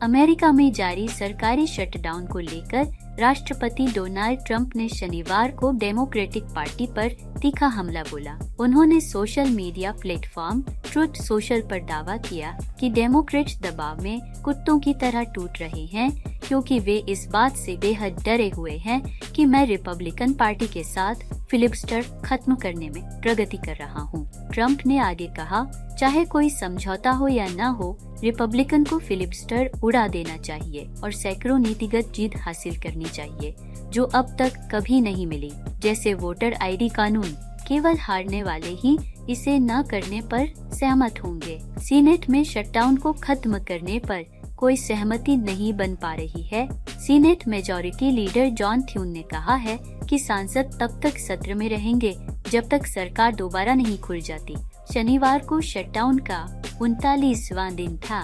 America में जारी सरकारी शटडाउन को लेकर राष्ट्रपति डोनाल्ड ट्रंप ने शनिवार को डेमोक्रेटिक पार्टी पर तीखा हमला बोला। उन्होंने social media platform truth social पर दावा किया कि डेमोक्रेट्स दबाव में कुत्तों की तरह टूट रहे हैं क्योंकि वे इस बात से बेहद डरे हुए हैं कि मैं रिपब्लिकन पार्टी के साथ फिलिबस्टर खत्म करने में प्रगति कर रहा हूं। ट्रंप ने आगे कहा, चाहे कोई समझौता हो या न हो, रिपब्लिकन को फिलिबस्टर उड़ा देना चाहिए और सैकड़ों नीतिगत जीत हासिल करनी चाहिए जो अब तक कभी नहीं मिली, जैसे वोटर आईडी कानून। केवल हारने वाले ही इसे न करने पर सहमत होंगे। सीनेट में शटडाउन को खत्म करने पर कोई सहमति नहीं बन पा रही है। सीनेट मेजॉरिटी लीडर जॉन थ्यून ने कहा है कि सांसद तब तक सत्र में रहेंगे जब तक सरकार दोबारा नहीं खुल जाती। शनिवार को शटडाउन का 39वां दिन था।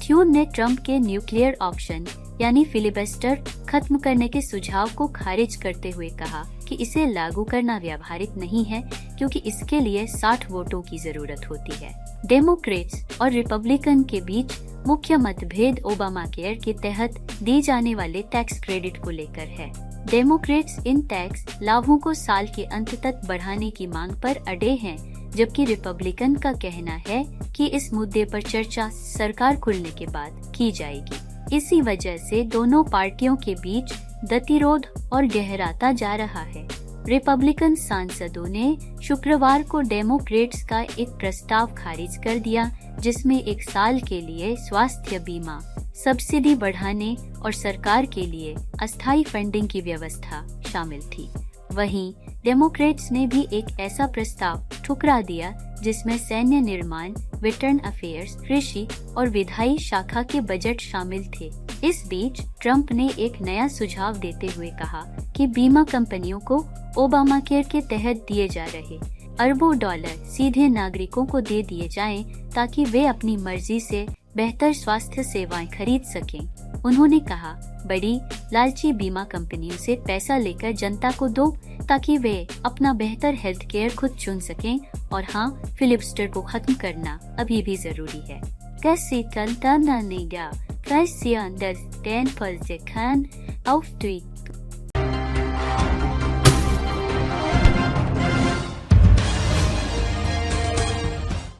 थ्यून ने ट्रंप के न्यूक्लियर ऑप्शन यानी फिलिबस्टर खत्म करने के सुझाव को खारिज करते हुए कहा कि इसे लागू करना व्यावहारिक नहीं है क्योंकि इसके लिए 60 वोटों की जरूरत होती है। डेमोक्रेट्स और रिपब्लिकन के बीच मुख्य मतभेद ओबामा केयर के तहत दी जाने वाले टैक्स क्रेडिट को लेकर है। डेमोक्रेट्स इन टैक्स लाभों को साल के अंत तक बढ़ाने की मांग पर अड़े हैं, जबकि रिपब्लिकन का कहना है कि इस मुद्दे पर चर्चा सरकार खुलने के बाद की जाएगी। इसी वजह से दोनों पार्टियों के बीच गतिरोध और गहराता जा रहा है। रिपब्लिकन सांसदों ने शुक्रवार को डेमोक्रेट्स का एक प्रस्ताव खारिज कर दिया जिसमें 1 साल के लिए स्वास्थ्य बीमा सब्सिडी बढ़ाने और सरकार के लिए अस्थायी फंडिंग की व्यवस्था शामिल थी। वहीं डेमोक्रेट्स ने भी एक ऐसा प्रस्ताव ठुकरा दिया जिसमें सैन्य निर्माण, वेटरन अफेयर्स, कृषि और विधायी शाखा के बजट शामिल थे। इस बीच ट्रंप ने एक नया सुझाव देते हुए कहा कि बीमा कंपनियों को ओबामा केयर के तहत दिए जा रहे अरबों डॉलर सीधे नागरिकों को दे दिए जाएं ताकि वे अपनी मर्जी से बेहतर स्वास्थ्य सेवाएं खरीद सकें। उन्होंने कहा, बड़ी लालची बीमा कंपनियों से पैसा लेकर जनता को दो ताकि वे अपना बेहतर हेल्थ केयर खुद चुन सकें। और हाँ, फिलिबस्टर को खत्म करना अभी भी जरूरी है। Kerstin Tananiga, Christian das den Politiken auf Twitter